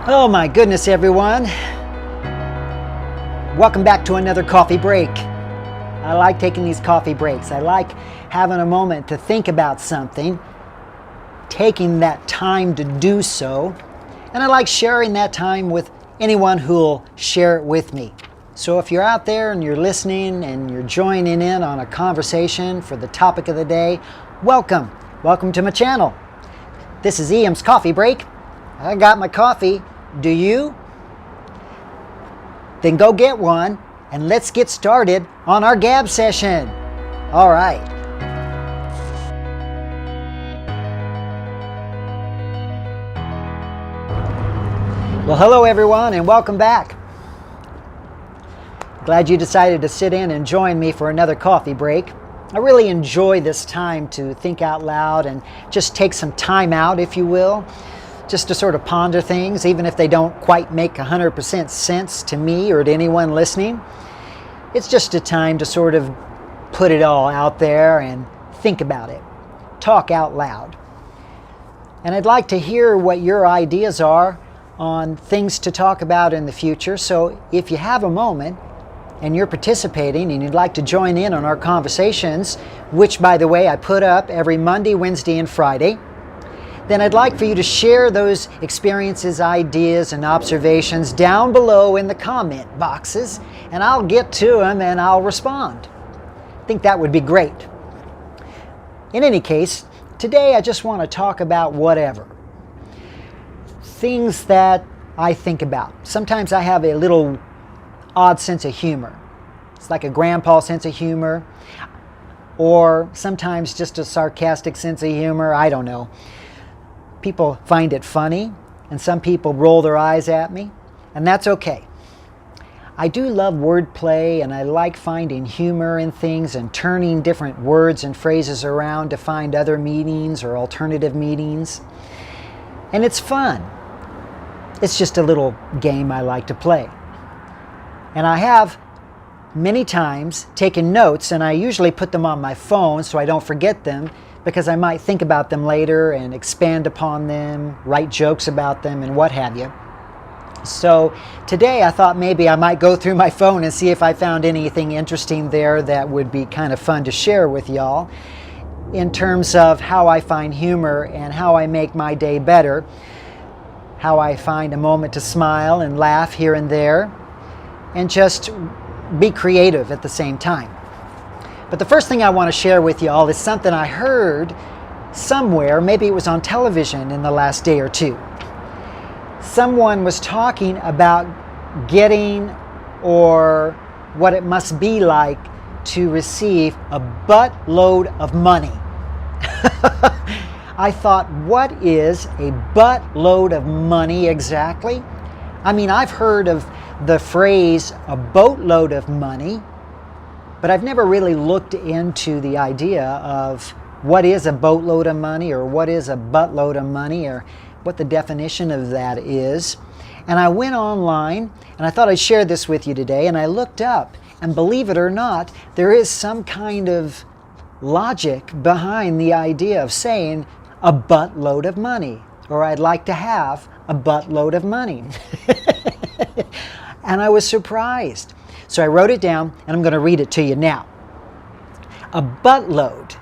Oh my goodness, everyone. Welcome back to another coffee break. I like taking these coffee breaks. I like having a moment to think about something, taking that time to do so, and I like sharing that time with anyone who'll share it with me. So if you're out there and you're listening and you're joining in on a conversation for the topic of the day, welcome. Welcome to my channel. This is Ian's Coffee Break. I got my coffee. Do you? Then go get one and let's get started on our gab session. All right. Well, hello everyone and welcome back. Glad you decided to sit in and join me for another coffee break. I really enjoy this time to think out loud and just take some time out, if you will, just to sort of ponder things, even if they don't quite make 100% sense to me or to anyone listening. It's just a time to sort of put it all out there and think about it, talk out loud. And I'd like to hear what your ideas are on things to talk about in the future. So if you have a moment and you're participating and you'd like to join in on our conversations, which by the way I put up every Monday, Wednesday, and Friday, then I'd like for you to share those experiences, ideas, and observations down below in the comment boxes, and I'll get to them and I'll respond. I think that would be great. In any case, today I just want to talk about whatever. Things that I think about. Sometimes I have a little odd sense of humor. It's like a grandpa sense of humor, or sometimes just a sarcastic sense of humor. I don't know. People find it funny, and some people roll their eyes at me, and that's okay. I do love wordplay, and I like finding humor in things and turning different words and phrases around to find other meanings or alternative meanings. And it's fun. It's just a little game I like to play. And I have many times taken notes, and I usually put them on my phone so I don't forget them, because I might think about them later and expand upon them, write jokes about them, and what have you. So today I thought maybe I might go through my phone and see if I found anything interesting there that would be kind of fun to share with y'all in terms of how I find humor and how I make my day better, how I find a moment to smile and laugh here and there, and just be creative at the same time. But the first thing I want to share with you all is something I heard somewhere, maybe it was on television in the last day or two. Someone was talking about getting, or what it must be like to receive a buttload of money. I thought, what is a buttload of money exactly? I mean, I've heard of the phrase a boatload of money, but I've never really looked into the idea of what is a boatload of money, or what is a buttload of money, or what the definition of that is. And I went online, and I thought I'd share this with you today, and I looked up, and believe it or not, there is some kind of logic behind the idea of saying a buttload of money, or I'd like to have a buttload of money. And I was surprised. So I wrote it down, and I'm going to read it to you now. A buttload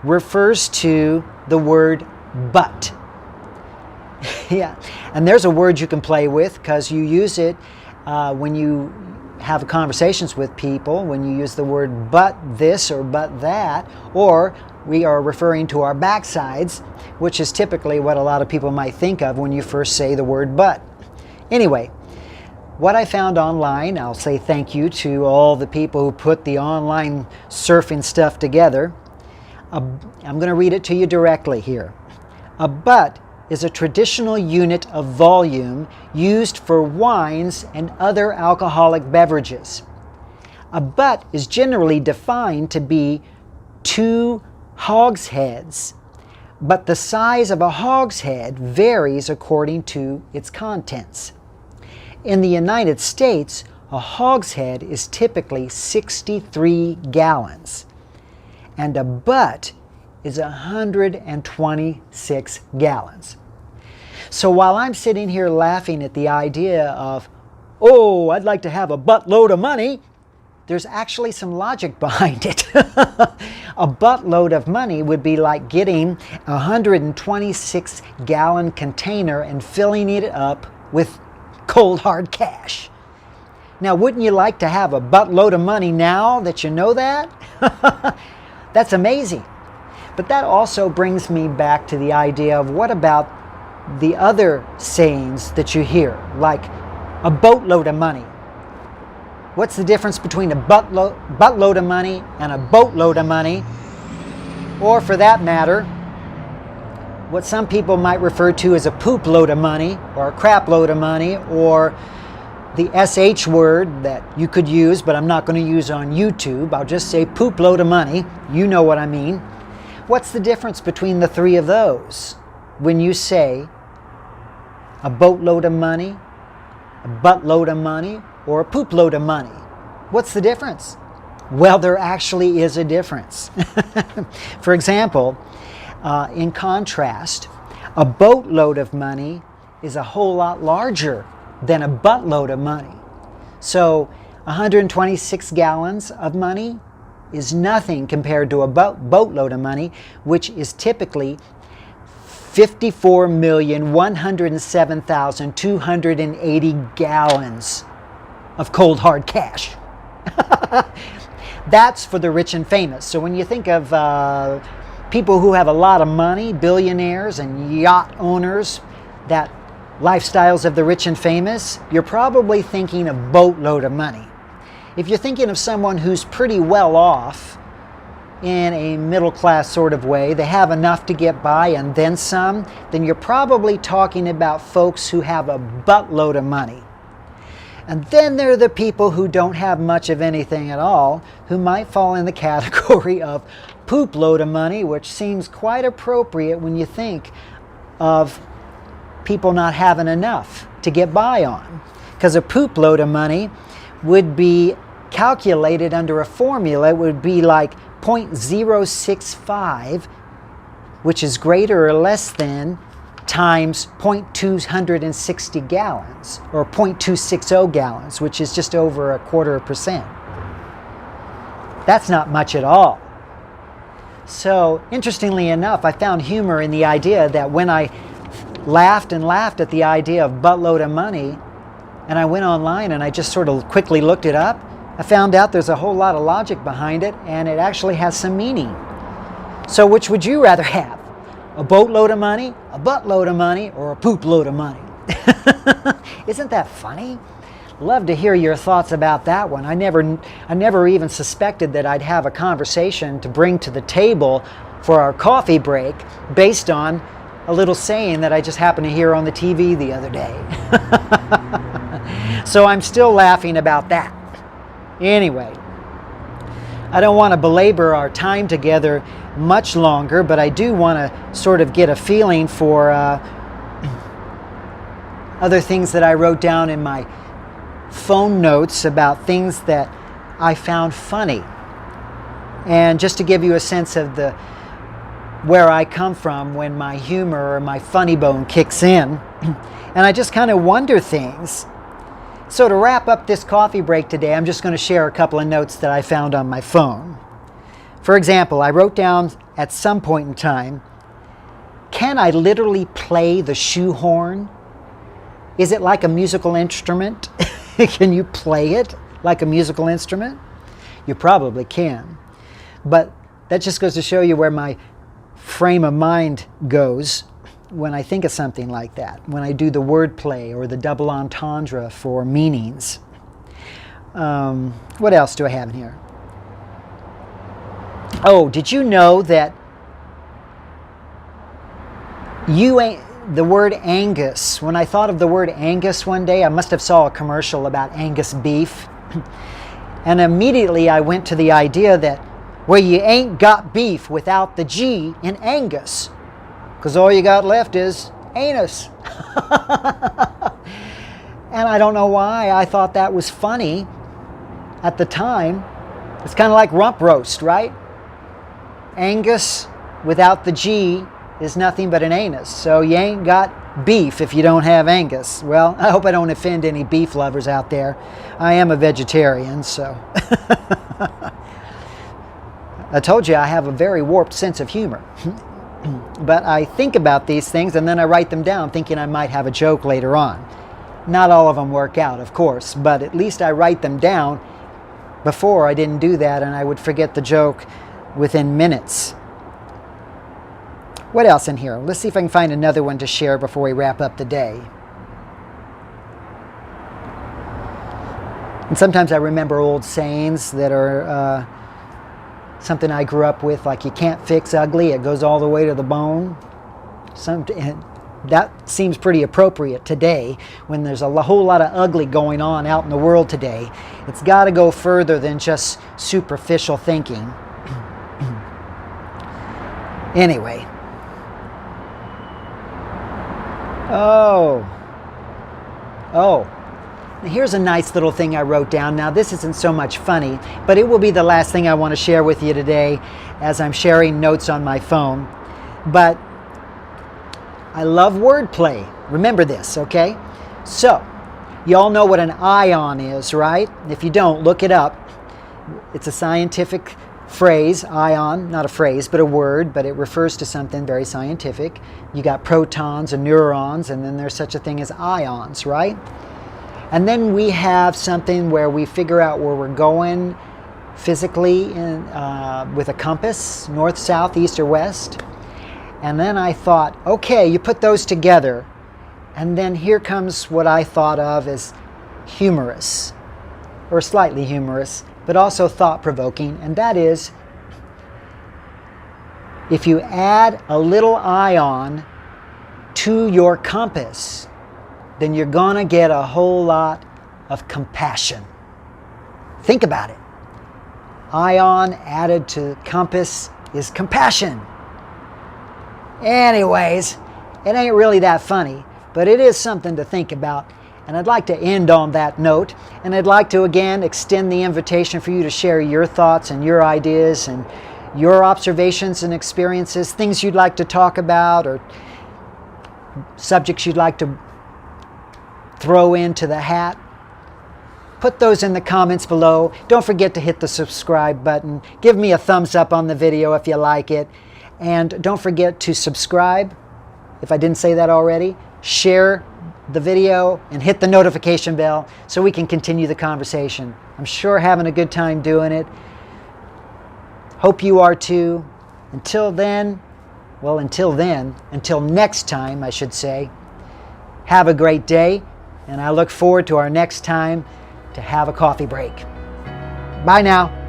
refers to the word butt. Yeah, and there's a word you can play with because you use it when you have conversations with people, when you use the word but this or but that, or we are referring to our backsides, which is typically what a lot of people might think of when you first say the word but. Anyway, what I found online, I'll say thank you to all the people who put the online surfing stuff together. I'm going to read it to you directly here. A butt is a traditional unit of volume used for wines and other alcoholic beverages. A butt is generally defined to be 2 hogsheads, but the size of a hogshead varies according to its contents. In the United States, a hogshead is typically 63 gallons, and a butt is 126 gallons. So while I'm sitting here laughing at the idea of, oh, I'd like to have a buttload of money, there's actually some logic behind it. A buttload of money would be like getting a 126-gallon container and filling it up with cold hard cash. Now, wouldn't you like to have a buttload of money now that you know that? That's amazing. But that also brings me back to the idea of, what about the other sayings that you hear, like a boatload of money? What's the difference between a buttload of money and a boatload of money? Or for that matter, what some people might refer to as a poop load of money, or a crap load of money, or the SH word that you could use, but I'm not going to use on YouTube. I'll just say poop load of money. You know what I mean. What's the difference between the three of those when you say a boatload of money, a buttload of money, or a poop load of money? What's the difference? Well, there actually is a difference. For example, in contrast, a boatload of money is a whole lot larger than a buttload of money. So 126 gallons of money is nothing compared to a boatload of money, which is typically 54,107,280 gallons of cold hard cash. That's for the rich and famous. So when you think of people who have a lot of money, billionaires and yacht owners, that lifestyles of the rich and famous, you're probably thinking a boatload of money. If you're thinking of someone who's pretty well off in a middle class sort of way, they have enough to get by and then some, then you're probably talking about folks who have a buttload of money. And then there are the people who don't have much of anything at all, who might fall in the category of poop load of money, which seems quite appropriate when you think of people not having enough to get by on. Because a poop load of money would be calculated under a formula. It would be like 0.065, which is greater or less than, times 0.260 gallons, or 0.260 gallons, which is just over 0.25%. That's not much at all. So, interestingly enough, I found humor in the idea that when I laughed and laughed at the idea of buttload of money, and I went online and I just sort of quickly looked it up, I found out there's a whole lot of logic behind it, and it actually has some meaning. So which would you rather have? A boatload of money, a buttload of money, or a poop load of money? Isn't that funny? Love to hear your thoughts about that one. I never even suspected that I'd have a conversation to bring to the table for our coffee break based on a little saying that I just happened to hear on the TV the other day. So I'm still laughing about that. Anyway, I don't want to belabor our time together much longer, but I do want to sort of get a feeling for other things that I wrote down in my phone notes about things that I found funny. And just to give you a sense of where I come from when my humor or my funny bone kicks in. And I just kind of wonder things. So to wrap up this coffee break today, I'm just going to share a couple of notes that I found on my phone. For example, I wrote down at some point in time, can I literally play the shoehorn? Is it like a musical instrument? Can you play it like a musical instrument? You probably can. But that just goes to show you where my frame of mind goes when I think of something like that, when I do the word play or the double entendre for meanings. What else do I have in here? Oh, did you know that the word Angus, when I thought of the word Angus one day, I must have saw a commercial about Angus beef. And immediately I went to the idea that, well, you ain't got beef without the G in Angus, because all you got left is anus. And I don't know why I thought that was funny at the time. It's kind of like rump roast, right? Angus without the G is nothing but an anus. So you ain't got beef if you don't have Angus. Well, I hope I don't offend any beef lovers out there. I am a vegetarian, so. I told you I have a very warped sense of humor. But I think about these things and then I write them down thinking I might have a joke later on. Not all of them work out, of course, but at least I write them down. Before, I didn't do that and I would forget the joke within minutes. What else in here? Let's see if I can find another one to share before we wrap up the day. And sometimes I remember old sayings that are something I grew up with, like you can't fix ugly, it goes all the way to the bone. That seems pretty appropriate today when there's a whole lot of ugly going on out in the world today. It's got to go further than just superficial thinking. Anyway. Oh. Here's a nice little thing I wrote down. Now, this isn't so much funny, but it will be the last thing I want to share with you today as I'm sharing notes on my phone. But I love wordplay. Remember this, okay? So, you all know what an ion is, right? If you don't, look it up. It's a scientific phrase, ion, not a phrase, but a word, but it refers to something very scientific. You got protons and neurons, and then there's such a thing as ions, right? And then we have something where we figure out where we're going physically with a compass, north, south, east, or west. And then I thought, okay, you put those together, and then here comes what I thought of as humorous, or slightly humorous, but also thought-provoking, and that is, if you add a little ion to your compass, then you're going to get a whole lot of compassion. Think about it. Ion added to compass is compassion. Anyways, it ain't really that funny, but it is something to think about. And I'd like to end on that note. And I'd like to again extend the invitation for you to share your thoughts and your ideas and your observations and experiences, things you'd like to talk about or subjects you'd like to throw into the hat. Put those in the comments below. Don't forget to hit the subscribe button. Give me a thumbs up on the video if you like it. And don't forget to subscribe, if I didn't say that already. Share the video and hit the notification bell so we can continue the conversation. I'm sure having a good time doing it. Hope you are too. Until next time, I should say, have a great day. And I look forward to our next time to have a coffee break. Bye now.